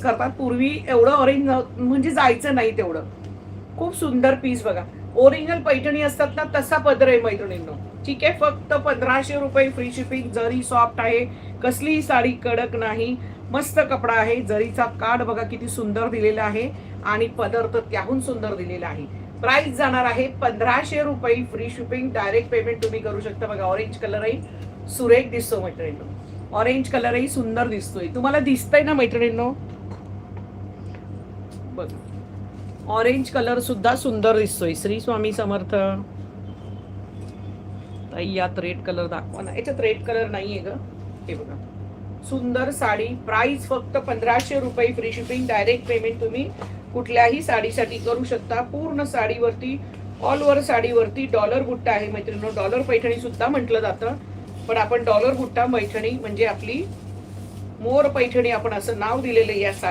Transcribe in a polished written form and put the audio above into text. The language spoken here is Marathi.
करतात. पूर्वी एवढं ऑरेंज म्हणजे जायचं नाही तेवढं. खूप सुंदर पीस बघा. ओरिजिनल पैठणी असतात ना तसा पदर आहे मैत्रिणींनो. ठीक आहे, फक्त 1500 रुपये फ्री शिपिंग. जरी सॉफ्ट आहे, कसलीही साडी कडक नाही, मस्त कपडा आहे. जरीचा काठ बघा किती सुंदर दिलेला आहे आणि पदर तर त्याहून सुंदर दिलेला आहे. प्राइस जाणार आहे 1500 रुपये फ्री शिपिंग. डायरेक्ट पेमेंट तुम्ही करू शकता. बघा ऑरेंज कलरही सुरेख दिसतो मैत्रिणींनो. ऑरेंज कलरही सुंदर दिसतोय. तुम्हाला दिसतंय ना मैत्रिणींनो? बघा ऑरेंज कलर सुद्धा सुंदर दिसतोय. श्री स्वामी समर्थ. ताई यात रेड कलर दाखवा ना. याच्यात रेड कलर नाहीये ग. हे बघा सुंदर साडी. प्राइस फक्त 1500 रुपये फ्री शिपिंग. डायरेक्ट पेमेंट तुम्ही कुठल्याही साडीसाठी करू शकता. पूर्ण साडीवरती ऑल ओव्हर साडीवरती डॉलर बुट्टा आहे मैत्रिणींनो. डॉलर पैठणी सुद्धा म्हटलं जातं, पण आपण डॉलर बुट्टा पैठणी म्हणजे आपली मोर पैठणी आपण असं नाव दिलेलं या